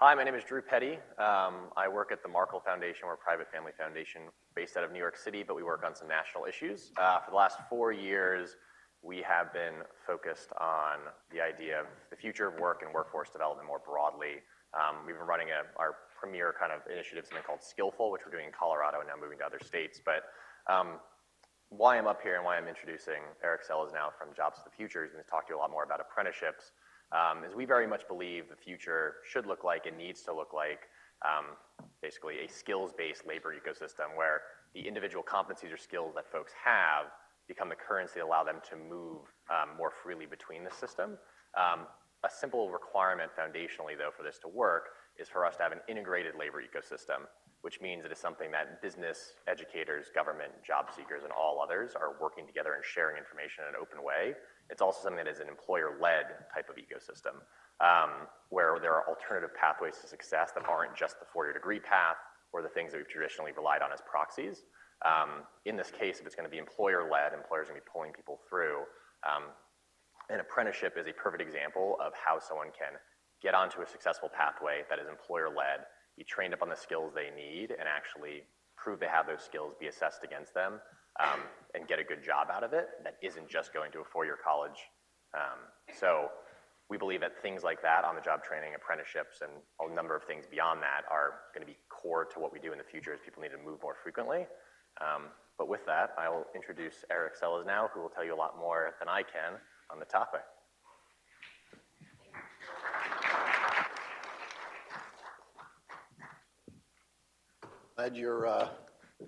Hi, my name is Drew Petty. I work at the Markle Foundation. We're a private family foundation based out of New York City, but we work on some national issues. For the last 4 years, we have been focused on the idea of the future of work and workforce development more broadly. We've been running our premier kind of initiative, something called Skillful, which we're doing in Colorado and now moving to other states. But why I'm up here and why I'm introducing Eric Seleznow from Jobs of the Future, he's going to talk to you a lot more about apprenticeships, is we very much believe the future should look like and needs to look like basically a skills-based labor ecosystem where the individual competencies or skills that folks have become the currency that allow them to move more freely between the system. A simple requirement foundationally, though, for this to work is for us to have an integrated labor ecosystem, which means it is something that business, educators, government, job seekers, and all others are working together and sharing information in an open way. It's also something that is an employer-led type of ecosystem, where there are alternative pathways to success that aren't just the four-year degree path or the things that we've traditionally relied on as proxies. In this case, if it's going to be employer-led, employers are going to be pulling people through. An apprenticeship is a perfect example of how someone can get onto a successful pathway that is employer-led, be trained up on the skills they need, and actually prove they have those skills, be assessed against them, and get a good job out of it that isn't just going to a four-year college. So we believe that things like that, on-the-job training, apprenticeships, and a number of things beyond that are going to be core to what we do in the future as people need to move more frequently. But with that, I will introduce Eric Seleznow, who will tell you a lot more than I can on the topic. Glad your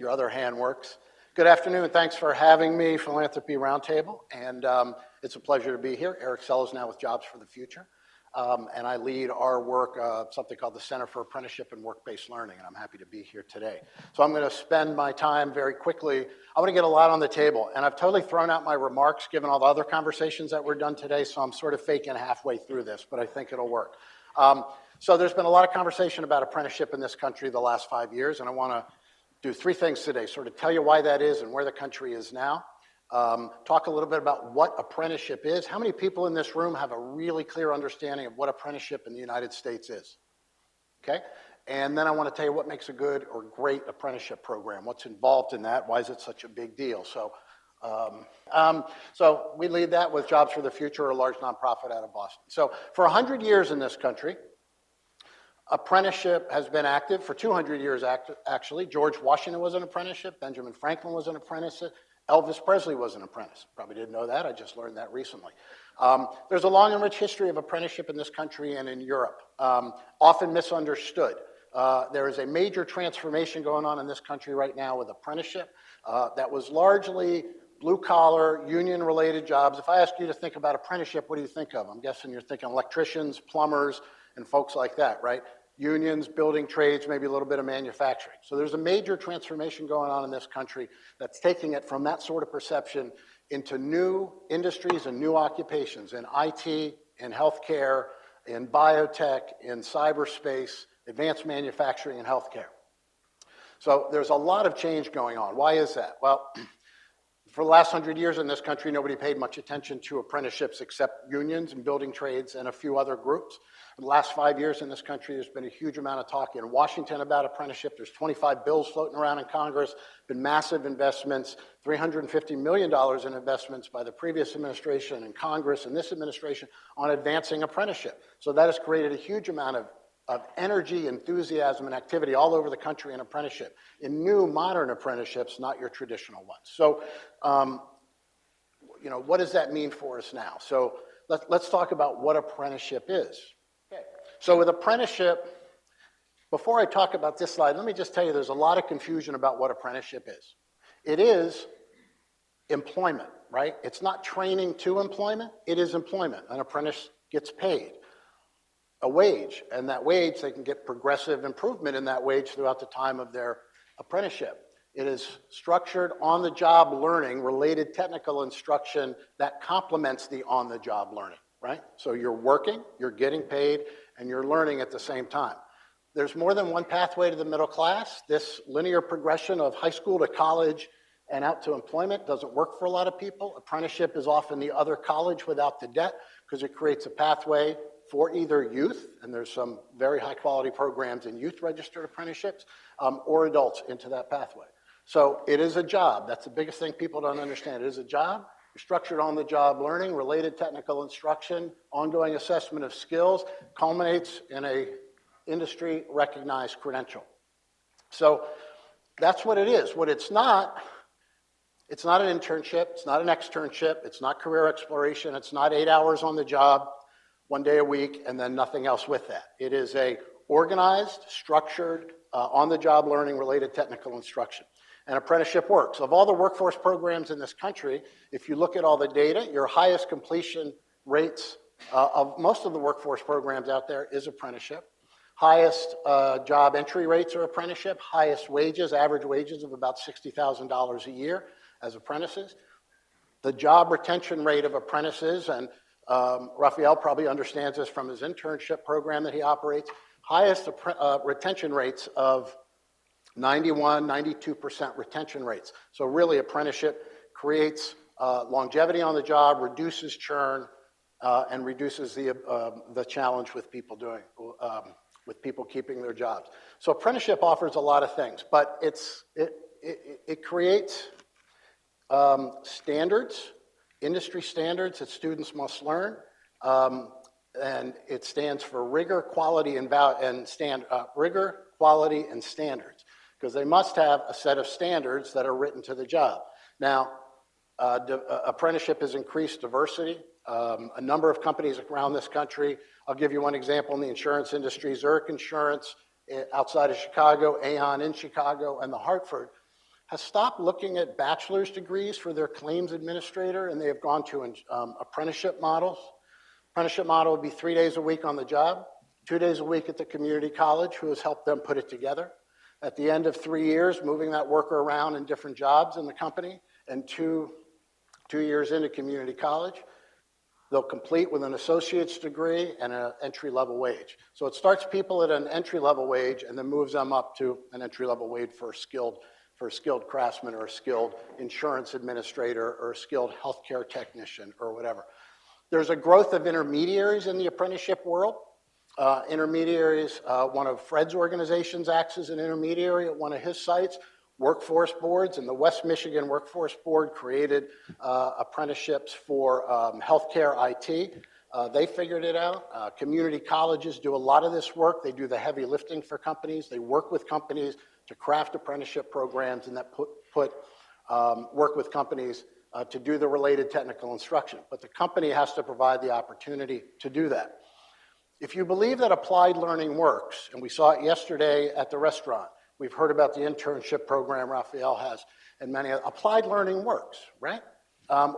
other hand works. Good afternoon, thanks for having me, Philanthropy Roundtable, and it's a pleasure to be here. Eric Seleznow with Jobs for the Future, and I lead our work, something called the Center for Apprenticeship and Work-Based Learning, and I'm happy to be here today. So I'm going to spend my time very quickly. I want to get a lot on the table, and I've totally thrown out my remarks given all the other conversations that were done today, so I'm sort of faking halfway through this, but I think it'll work. So there's been a lot of conversation about apprenticeship in this country the last 5 years, and I want to do three things today, sort of tell you why that is and where the country is now, talk a little bit about what apprenticeship is. How many people in this room have a really clear understanding of what apprenticeship in the United States is? Okay, and then I want to tell you what makes a good or great apprenticeship program, what's involved in that, why is it such a big deal. So we lead that with Jobs for the Future, a large nonprofit out of Boston. So for 100 years in this country, apprenticeship has been active for 200 years, actually. George Washington was an apprenticeship. Benjamin Franklin was an apprentice. Elvis Presley was an apprentice. Probably didn't know that. I just learned that recently. There's a long and rich history of apprenticeship in this country and in Europe, often misunderstood. There is a major transformation going on in this country right now with apprenticeship that was largely blue-collar, union-related jobs. If I ask you to think about apprenticeship, what do you think of? I'm guessing you're thinking electricians, plumbers, and folks like that, right? Unions, building trades, maybe a little bit of manufacturing. So there's a major transformation going on in this country that's taking it from that sort of perception into new industries and new occupations in IT, in healthcare, in biotech, in cyberspace, advanced manufacturing, and healthcare. So there's a lot of change going on. Why is that? Well, for the last 100 years in this country, nobody paid much attention to apprenticeships except unions and building trades and a few other groups. In the last 5 years in this country, there's been a huge amount of talk in Washington about apprenticeship. There's 25 bills floating around in Congress, been massive investments, $350 million in investments by the previous administration and Congress and this administration on advancing apprenticeship. So that has created a huge amount of energy, enthusiasm, and activity all over the country in apprenticeship, in new modern apprenticeships, not your traditional ones. So, what does that mean for us now? So let's talk about what apprenticeship is. Okay. So with apprenticeship, before I talk about this slide, let me just tell you there's a lot of confusion about what apprenticeship is. It is employment, right? It's not training to employment, it is employment. An apprentice gets paid a wage, and that wage, they can get progressive improvement in that wage throughout the time of their apprenticeship. It is structured on-the-job learning, related technical instruction that complements the on-the-job learning, right? So you're working, you're getting paid, and you're learning at the same time. There's more than one pathway to the middle class. This linear progression of high school to college and out to employment doesn't work for a lot of people. Apprenticeship is often the other college without the debt because it creates a pathway for either youth, and there's some very high quality programs in youth registered apprenticeships, or adults into that pathway. So it is a job. That's the biggest thing people don't understand. It is a job. You're structured on the job learning, related technical instruction, ongoing assessment of skills, culminates in a industry recognized credential. So that's what it is. What it's not an internship, it's not an externship, it's not career exploration, it's not 8 hours on the job, 1 day a week, and then nothing else with that. It is a organized, structured, on-the-job learning related technical instruction. And apprenticeship works. Of all the workforce programs in this country, if you look at all the data, your highest completion rates of most of the workforce programs out there is apprenticeship. Highest job entry rates are apprenticeship. Highest wages, average wages of about $60,000 a year as apprentices. The job retention rate of apprentices, and Raphael probably understands this from his internship program that he operates, highest retention rates of 91, 92% retention rates. So really apprenticeship creates longevity on the job, reduces churn, and reduces the challenge with people with people keeping their jobs. So apprenticeship offers a lot of things, but it creates standards, industry standards that students must learn, and it stands for rigor, quality, and rigor, quality, and standards, because they must have a set of standards that are written to the job. Now, apprenticeship has increased diversity. A number of companies around this country, I'll give you one example in the insurance industry, Zurich Insurance outside of Chicago, Aon in Chicago, and the Hartford, has stopped looking at bachelor's degrees for their claims administrator, and they have gone to apprenticeship models. Apprenticeship model would be 3 days a week on the job, 2 days a week at the community college, who has helped them put it together. At the end of 3 years, moving that worker around in different jobs in the company, and two years into community college, they'll complete with an associate's degree and an entry-level wage. So it starts people at an entry-level wage and then moves them up to an entry-level wage for a skilled craftsman or a skilled insurance administrator or a skilled healthcare technician or whatever. There's a growth of intermediaries in the apprenticeship world. Intermediaries, one of Fred's organizations acts as an intermediary at one of his sites. Workforce boards, and the West Michigan Workforce Board created apprenticeships for healthcare IT. They figured it out. Community colleges do a lot of this work. They do the heavy lifting for companies. They work with companies to craft apprenticeship programs, and that work with companies to do the related technical instruction. But the company has to provide the opportunity to do that. If you believe that applied learning works, and we saw it yesterday at the restaurant, we've heard about the internship program Raphael has, and many applied learning works, right?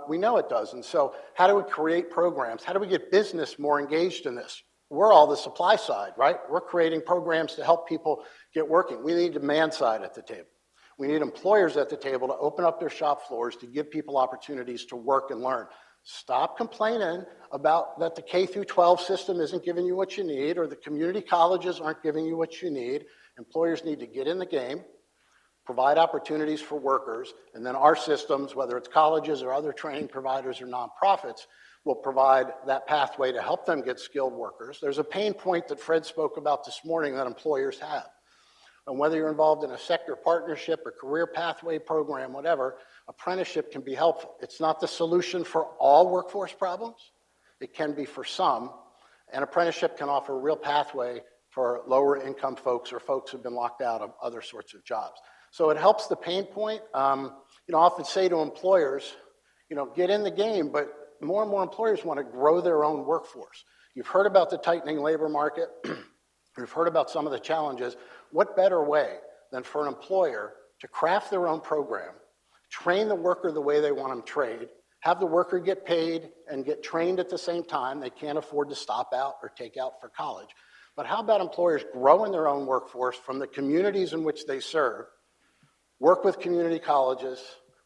We know it does, and so how do we create programs? How do we get business more engaged in this? We're all the supply side, right? We're creating programs to help people get working. We need demand side at the table. We need employers at the table to open up their shop floors to give people opportunities to work and learn. Stop complaining about that the K through 12 system isn't giving you what you need, or the community colleges aren't giving you what you need. Employers need to get in the game, provide opportunities for workers, and then our systems, whether it's colleges or other training providers or nonprofits, will provide that pathway to help them get skilled workers. There's a pain point that Fred spoke about this morning that employers have. And whether you're involved in a sector partnership or career pathway program, whatever, apprenticeship can be helpful. It's not the solution for all workforce problems. It can be for some, and apprenticeship can offer a real pathway for lower income folks or folks who've been locked out of other sorts of jobs. So it helps the pain point. I often say to employers, get in the game, but more and more employers want to grow their own workforce. You've heard about the tightening labor market. You've heard about some of the challenges. What better way than for an employer to craft their own program, train the worker the way they want them trained, have the worker get paid and get trained at the same time. They can't afford to stop out or take out for college. But how about employers growing their own workforce from the communities in which they serve, work with community colleges,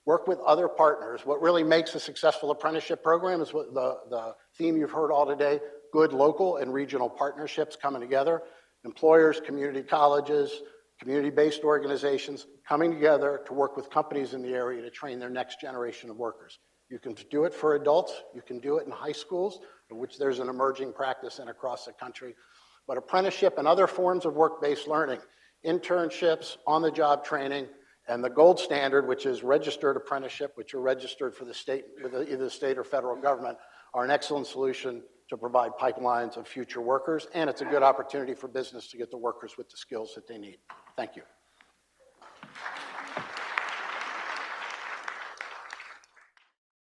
work with other partners. What really makes a successful apprenticeship program is what the theme you've heard all today, good local and regional partnerships coming together. Employers, community colleges, community-based organizations coming together to work with companies in the area to train their next generation of workers. You can do it for adults, you can do it in high schools, which there's an emerging practice in across the country. But apprenticeship and other forms of work-based learning, internships, on-the-job training, and the gold standard, which is registered apprenticeship, which are registered for the state, with either the state or federal government, are an excellent solution to provide pipelines of future workers, and it's a good opportunity for business to get the workers with the skills that they need. Thank you.